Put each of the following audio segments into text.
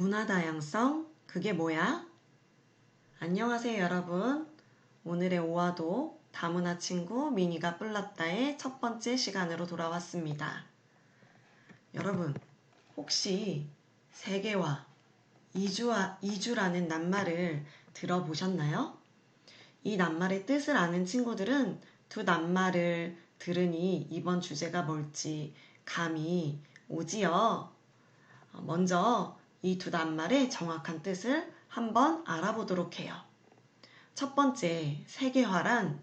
문화다양성, 그게 뭐야? 안녕하세요, 여러분. 오늘의 오화도 다문화 친구 미니가 뿔났다의 첫 번째 시간으로 돌아왔습니다. 여러분, 혹시 세계화, 이주라는 낱말을 들어보셨나요? 이 낱말의 뜻을 아는 친구들은 두 낱말을 들으니 이번 주제가 뭘지 감이 오지요. 먼저 이 두 낱말의 정확한 뜻을 한번 알아보도록 해요. 첫 번째, 세계화란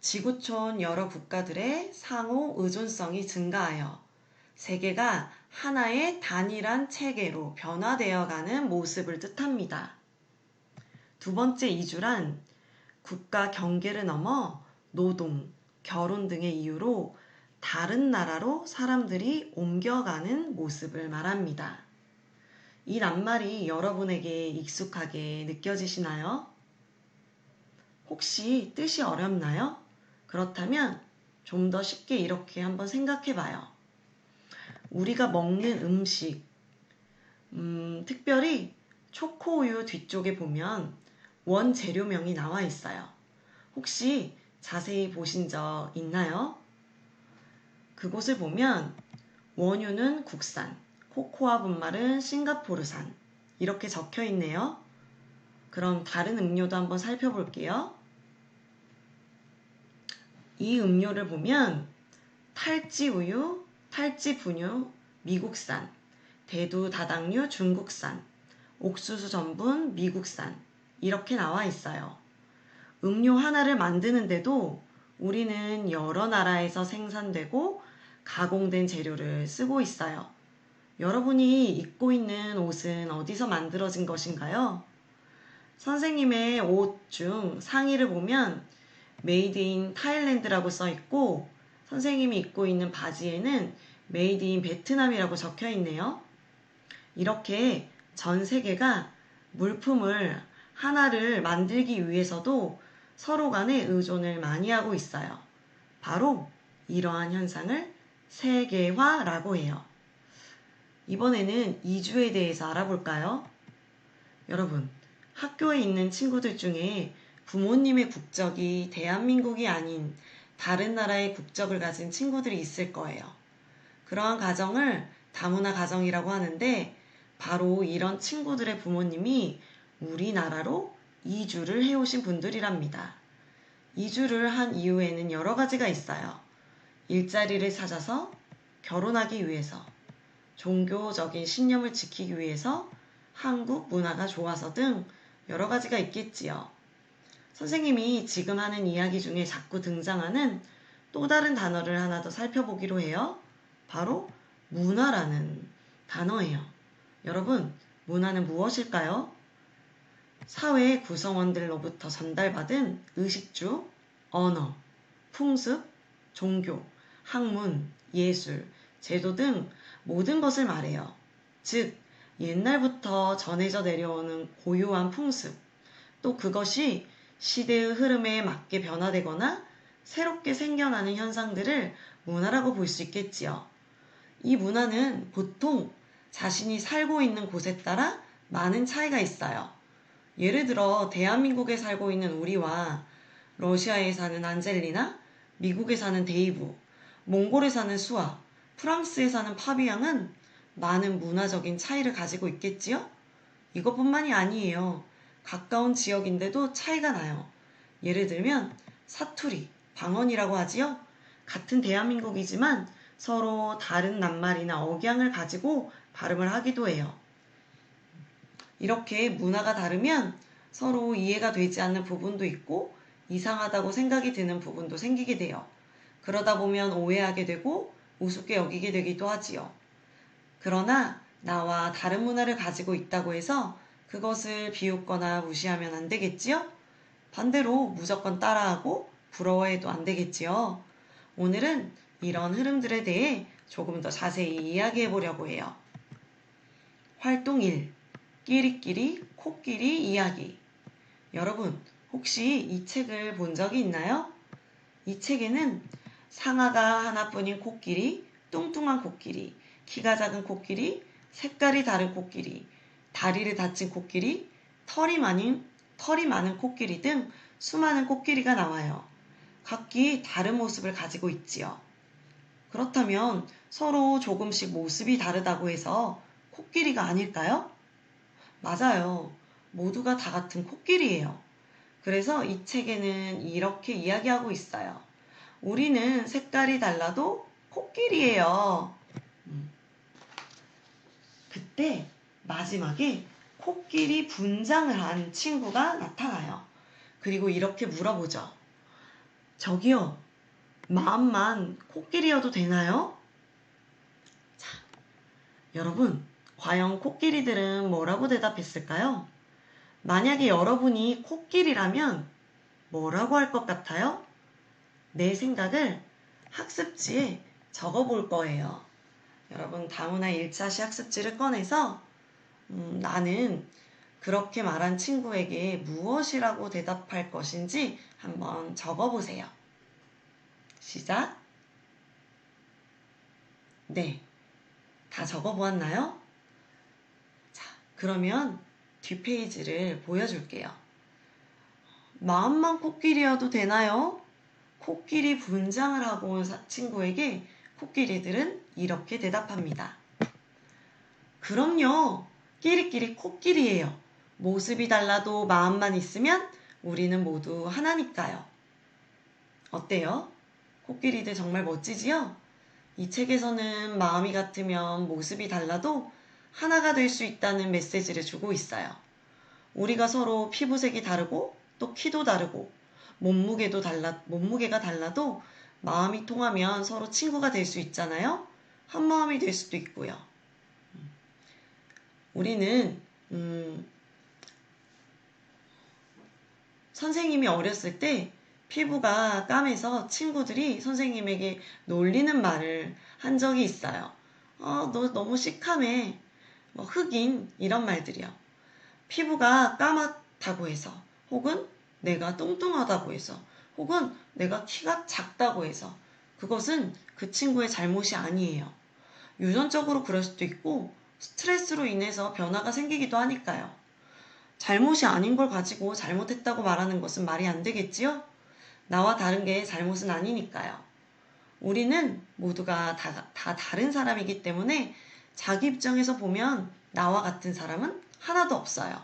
지구촌 여러 국가들의 상호 의존성이 증가하여 세계가 하나의 단일한 체계로 변화되어가는 모습을 뜻합니다. 두 번째, 이주란 국가 경계를 넘어 노동, 결혼 등의 이유로 다른 나라로 사람들이 옮겨가는 모습을 말합니다. 이 낱말이 여러분에게 익숙하게 느껴지시나요? 혹시 뜻이 어렵나요? 그렇다면 좀 더 쉽게 이렇게 한번 생각해 봐요. 우리가 먹는 음식, 특별히 초코우유 뒤쪽에 보면 원재료명이 나와 있어요. 혹시 자세히 보신 적 있나요? 그곳을 보면 원유는 국산, 코코아 분말은 싱가포르산 이렇게 적혀 있네요. 그럼 다른 음료도 한번 살펴볼게요. 이 음료를 보면 탈지우유, 탈지분유 미국산, 대두 다당류 중국산, 옥수수 전분 미국산 이렇게 나와 있어요. 음료 하나를 만드는데도 우리는 여러 나라에서 생산되고 가공된 재료를 쓰고 있어요. 여러분이 입고 있는 옷은 어디서 만들어진 것인가요? 선생님의 옷 중 상의를 보면 메이드 인 타일랜드라고 써 있고 선생님이 입고 있는 바지에는 메이드 인 베트남이라고 적혀 있네요. 이렇게 전 세계가 물품을 하나를 만들기 위해서도 서로 간에 의존을 많이 하고 있어요. 바로 이러한 현상을 세계화라고 해요. 이번에는 이주에 대해서 알아볼까요? 여러분, 학교에 있는 친구들 중에 부모님의 국적이 대한민국이 아닌 다른 나라의 국적을 가진 친구들이 있을 거예요. 그러한 가정을 다문화 가정이라고 하는데 바로 이런 친구들의 부모님이 우리나라로 이주를 해오신 분들이랍니다. 이주를 한 이유에는 여러 가지가 있어요. 일자리를 찾아서, 결혼하기 위해서, 종교적인 신념을 지키기 위해서, 한국 문화가 좋아서 등 여러 가지가 있겠지요. 선생님이 지금 하는 이야기 중에 자꾸 등장하는 또 다른 단어를 하나 더 살펴보기로 해요. 바로 문화라는 단어예요. 여러분, 문화는 무엇일까요? 사회의 구성원들로부터 전달받은 의식주, 언어, 풍습, 종교, 학문, 예술, 제도 등 모든 것을 말해요. 즉, 옛날부터 전해져 내려오는 고유한 풍습, 또 그것이 시대의 흐름에 맞게 변화되거나 새롭게 생겨나는 현상들을 문화라고 볼 수 있겠지요. 이 문화는 보통 자신이 살고 있는 곳에 따라 많은 차이가 있어요. 예를 들어 대한민국에 살고 있는 우리와 러시아에 사는 안젤리나, 미국에 사는 데이브, 몽골에 사는 수아, 프랑스에 사는 파비앙은 많은 문화적인 차이를 가지고 있겠지요? 이것뿐만이 아니에요. 가까운 지역인데도 차이가 나요. 예를 들면 사투리, 방언이라고 하지요? 같은 대한민국이지만 서로 다른 낱말이나 억양을 가지고 발음을 하기도 해요. 이렇게 문화가 다르면 서로 이해가 되지 않는 부분도 있고 이상하다고 생각이 드는 부분도 생기게 돼요. 그러다 보면 오해하게 되고 우습게 여기게 되기도 하지요. 그러나 나와 다른 문화를 가지고 있다고 해서 그것을 비웃거나 무시하면 안 되겠지요? 반대로 무조건 따라하고 부러워해도 안 되겠지요? 오늘은 이런 흐름들에 대해 조금 더 자세히 이야기해 보려고 해요. 활동 1. 끼리끼리 코끼리 이야기. 여러분, 혹시 이 책을 본 적이 있나요? 이 책에는 상아가 하나뿐인 코끼리, 뚱뚱한 코끼리, 키가 작은 코끼리, 색깔이 다른 코끼리, 다리를 다친 코끼리, 털이 많은 코끼리 등 수많은 코끼리가 나와요. 각기 다른 모습을 가지고 있지요. 그렇다면 서로 조금씩 모습이 다르다고 해서 코끼리가 아닐까요? 맞아요. 모두가 다 같은 코끼리예요. 그래서 이 책에는 이렇게 이야기하고 있어요. 우리는 색깔이 달라도 코끼리예요. 그때 마지막에 코끼리 분장을 한 친구가 나타나요. 그리고 이렇게 물어보죠. 저기요, 마음만 코끼리여도 되나요? 자, 여러분, 과연 코끼리들은 뭐라고 대답했을까요? 만약에 여러분이 코끼리라면 뭐라고 할 것 같아요? 내 생각을 학습지에 적어볼 거예요. 여러분, 다문화 1차 시학습지를 꺼내서 나는 그렇게 말한 친구에게 무엇이라고 대답할 것인지 한번 적어보세요. 시작! 네, 다 적어보았나요? 자, 그러면 뒷페이지를 보여줄게요. 마음만 코끼리여도 되나요? 코끼리 분장을 하고 온 친구에게 코끼리들은 이렇게 대답합니다. 그럼요. 끼리끼리 코끼리예요. 모습이 달라도 마음만 있으면 우리는 모두 하나니까요. 어때요? 코끼리들 정말 멋지지요? 이 책에서는 마음이 같으면 모습이 달라도 하나가 될 수 있다는 메시지를 주고 있어요. 우리가 서로 피부색이 다르고 또 키도 다르고 몸무게가 달라도 마음이 통하면 서로 친구가 될 수 있잖아요. 한 마음이 될 수도 있고요. 우리는 선생님이 어렸을 때 피부가 까매서 친구들이 선생님에게 놀리는 말을 한 적이 있어요. 너 너무 시커매. 뭐 흑인 이런 말들이요. 피부가 까맣다고 해서 혹은 내가 뚱뚱하다고 해서 혹은 내가 키가 작다고 해서 그것은 그 친구의 잘못이 아니에요. 유전적으로 그럴 수도 있고 스트레스로 인해서 변화가 생기기도 하니까요. 잘못이 아닌 걸 가지고 잘못했다고 말하는 것은 말이 안 되겠지요? 나와 다른 게 잘못은 아니니까요. 우리는 모두가 다 다른 사람이기 때문에 자기 입장에서 보면 나와 같은 사람은 하나도 없어요.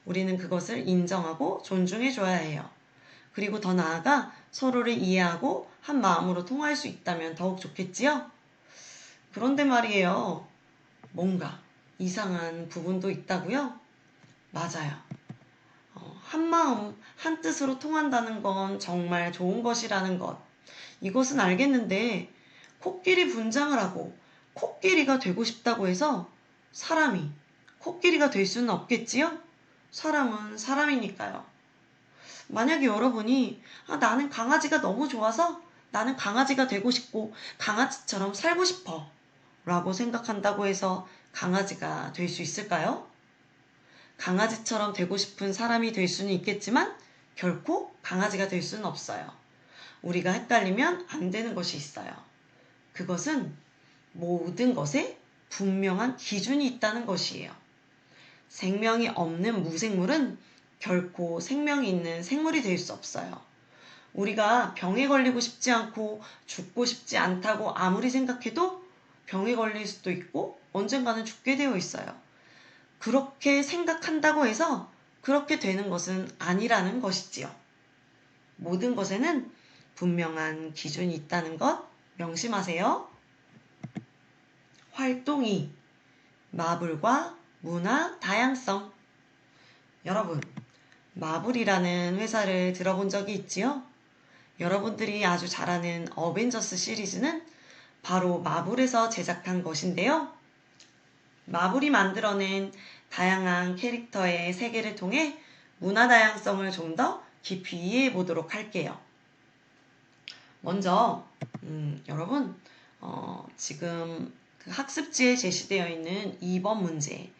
우리는 그것을 인정하고 존중해 줘야 해요. 그리고 더 나아가 서로를 이해하고 한 마음으로 통할 수 있다면 더욱 좋겠지요? 그런데 말이에요. 뭔가 이상한 부분도 있다고요? 맞아요. 한 마음, 한 뜻으로 통한다는 건 정말 좋은 것이라는 것. 이것은 알겠는데, 코끼리 분장을 하고 코끼리가 되고 싶다고 해서 사람이 코끼리가 될 수는 없겠지요? 사람은 사람이니까요. 만약에 여러분이 나는 강아지가 너무 좋아서 나는 강아지가 되고 싶고 강아지처럼 살고 싶어 라고 생각한다고 해서 강아지가 될 수 있을까요? 강아지처럼 되고 싶은 사람이 될 수는 있겠지만 결코 강아지가 될 수는 없어요. 우리가 헷갈리면 안 되는 것이 있어요. 그것은 모든 것에 분명한 기준이 있다는 것이에요. 생명이 없는 무생물은 결코 생명이 있는 생물이 될 수 없어요. 우리가 병에 걸리고 싶지 않고 죽고 싶지 않다고 아무리 생각해도 병에 걸릴 수도 있고 언젠가는 죽게 되어 있어요. 그렇게 생각한다고 해서 그렇게 되는 것은 아니라는 것이지요. 모든 것에는 분명한 기준이 있다는 것 명심하세요. 활동 2. 마블과 문화 다양성. 여러분, 마블이라는 회사를 들어본 적이 있지요? 여러분들이 아주 잘 아는 어벤져스 시리즈는 바로 마블에서 제작한 것인데요. 마블이 만들어낸 다양한 캐릭터의 세계를 통해 문화 다양성을 좀 더 깊이 이해해 보도록 할게요. 먼저 여러분 지금 그 학습지에 제시되어 있는 2번 문제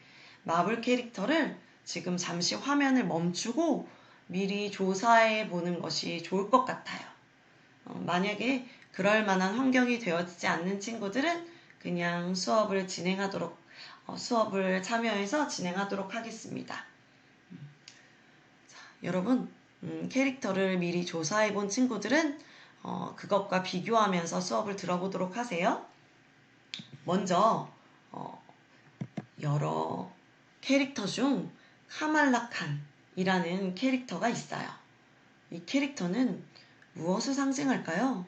마블 캐릭터를 지금 잠시 화면을 멈추고 미리 조사해 보는 것이 좋을 것 같아요. 만약에 그럴 만한 환경이 되어지지 않는 친구들은 그냥 수업을 진행하도록 수업을 참여해서 진행하도록 하겠습니다. 자, 여러분, 캐릭터를 미리 조사해 본 친구들은 그것과 비교하면서 수업을 들어보도록 하세요. 먼저 여러 캐릭터 중 카말라 칸이라는 캐릭터가 있어요. 이 캐릭터는 무엇을 상징할까요?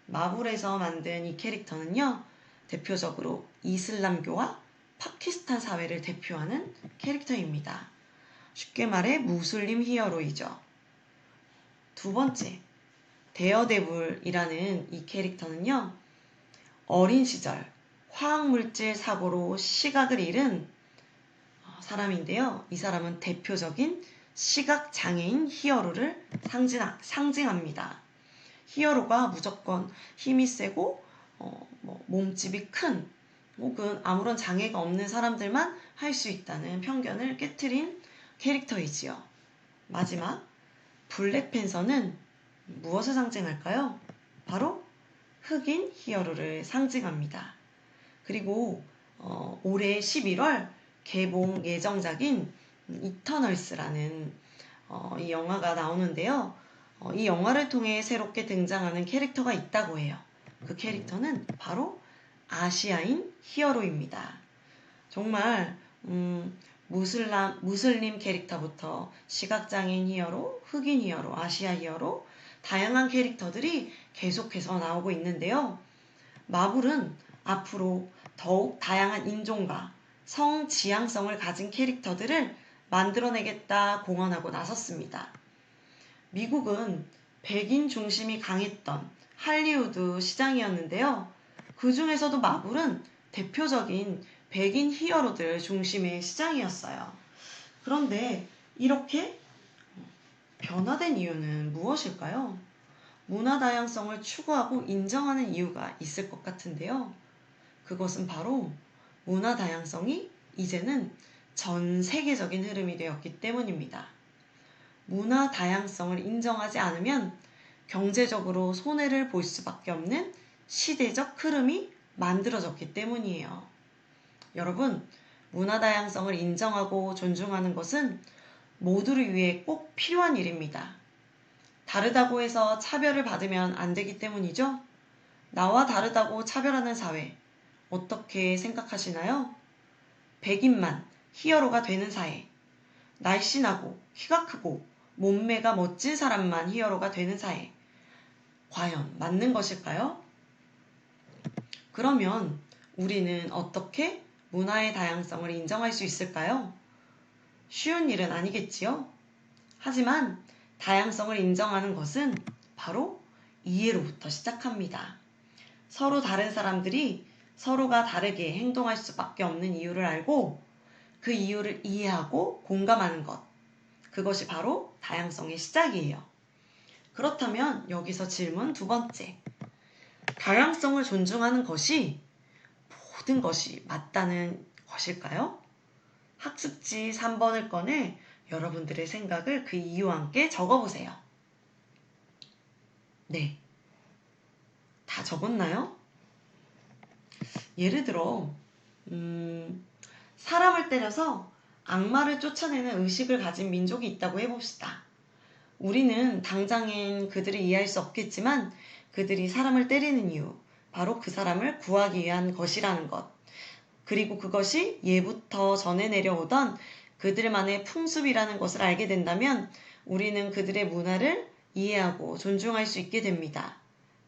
마블에서 만든 이 캐릭터는요, 대표적으로 이슬람교와 파키스탄 사회를 대표하는 캐릭터입니다. 쉽게 말해 무슬림 히어로이죠. 두 번째, 데어데블이라는 이 캐릭터는요, 어린 시절 화학물질 사고로 시각을 잃은 사람인데요. 이 사람은 대표적인 시각장애인 히어로를 상징합니다. 히어로가 무조건 힘이 세고 몸집이 큰 혹은 아무런 장애가 없는 사람들만 할 수 있다는 편견을 깨트린 캐릭터이지요. 마지막, 블랙팬서는 무엇을 상징할까요? 바로 흑인 히어로를 상징합니다. 그리고 올해 11월 개봉 예정작인 이터널스라는 이 영화가 나오는데요. 이 영화를 통해 새롭게 등장하는 캐릭터가 있다고 해요. 그 캐릭터는 바로 아시아인 히어로입니다. 정말 무슬림 캐릭터부터 시각장애인 히어로, 흑인 히어로, 아시아 히어로 다양한 캐릭터들이 계속해서 나오고 있는데요. 마블은 앞으로 더욱 다양한 인종과 성 지향성을 가진 캐릭터들을 만들어내겠다 공언하고 나섰습니다. 미국은 백인 중심이 강했던 할리우드 시장이었는데요. 그 중에서도 마블은 대표적인 백인 히어로들 중심의 시장이었어요. 그런데 이렇게 변화된 이유는 무엇일까요? 문화 다양성을 추구하고 인정하는 이유가 있을 것 같은데요. 그것은 바로 문화 다양성이 이제는 전 세계적인 흐름이 되었기 때문입니다. 문화 다양성을 인정하지 않으면 경제적으로 손해를 볼 수밖에 없는 시대적 흐름이 만들어졌기 때문이에요. 여러분, 문화 다양성을 인정하고 존중하는 것은 모두를 위해 꼭 필요한 일입니다. 다르다고 해서 차별을 받으면 안 되기 때문이죠. 나와 다르다고 차별하는 사회, 어떻게 생각하시나요? 백인만 히어로가 되는 사회, 날씬하고 키가 크고 몸매가 멋진 사람만 히어로가 되는 사회, 과연 맞는 것일까요? 그러면 우리는 어떻게 문화의 다양성을 인정할 수 있을까요? 쉬운 일은 아니겠지요? 하지만 다양성을 인정하는 것은 바로 이해로부터 시작합니다. 서로 다른 사람들이 서로가 다르게 행동할 수밖에 없는 이유를 알고 그 이유를 이해하고 공감하는 것. 그것이 바로 다양성의 시작이에요. 그렇다면 여기서 질문 두 번째. 다양성을 존중하는 것이 모든 것이 맞다는 것일까요? 학습지 3번을 꺼내 여러분들의 생각을 그 이유와 함께 적어보세요. 네. 다 적었나요? 예를 들어, 사람을 때려서 악마를 쫓아내는 의식을 가진 민족이 있다고 해봅시다. 우리는 당장엔 그들을 이해할 수 없겠지만 그들이 사람을 때리는 이유, 바로 그 사람을 구하기 위한 것이라는 것. 그리고 그것이 예부터 전해 내려오던 그들만의 풍습이라는 것을 알게 된다면 우리는 그들의 문화를 이해하고 존중할 수 있게 됩니다.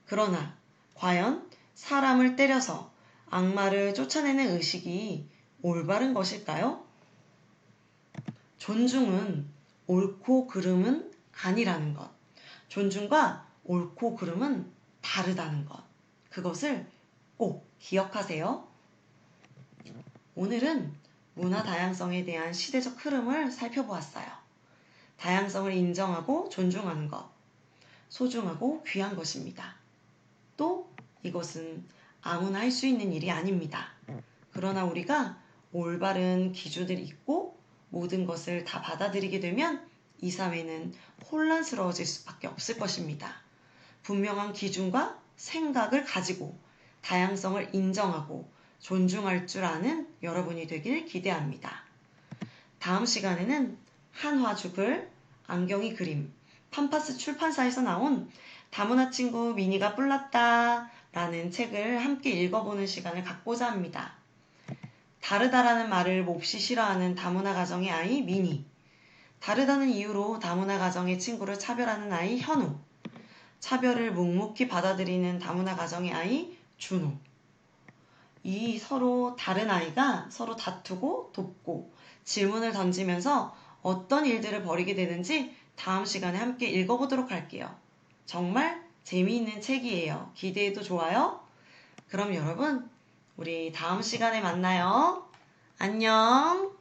그러나 과연 사람을 때려서 악마를 쫓아내는 의식이 올바른 것일까요? 존중은 옳고 그름은 아니라는 것. 존중과 옳고 그름은 다르다는 것. 그것을 꼭 기억하세요. 오늘은 문화 다양성에 대한 시대적 흐름을 살펴보았어요. 다양성을 인정하고 존중하는 것, 소중하고 귀한 것입니다. 또 이것은 아무나 할 수 있는 일이 아닙니다. 그러나 우리가 올바른 기준을 잊고 모든 것을 다 받아들이게 되면 이 사회는 혼란스러워질 수밖에 없을 것입니다. 분명한 기준과 생각을 가지고 다양성을 인정하고 존중할 줄 아는 여러분이 되길 기대합니다. 다음 시간에는 한화죽을 안경이 그림 팜파스 출판사에서 나온 다문화 친구 미니가 뿔났다 라는 책을 함께 읽어보는 시간을 갖고자 합니다. 다르다라는 말을 몹시 싫어하는 다문화 가정의 아이 미니, 다르다는 이유로 다문화 가정의 친구를 차별하는 아이 현우, 차별을 묵묵히 받아들이는 다문화 가정의 아이 준호. 이 서로 다른 아이가 서로 다투고 돕고 질문을 던지면서 어떤 일들을 벌이게 되는지 다음 시간에 함께 읽어보도록 할게요. 정말 재미있는 책이에요. 기대해도 좋아요? 그럼 여러분, 우리 다음 시간에 만나요. 안녕!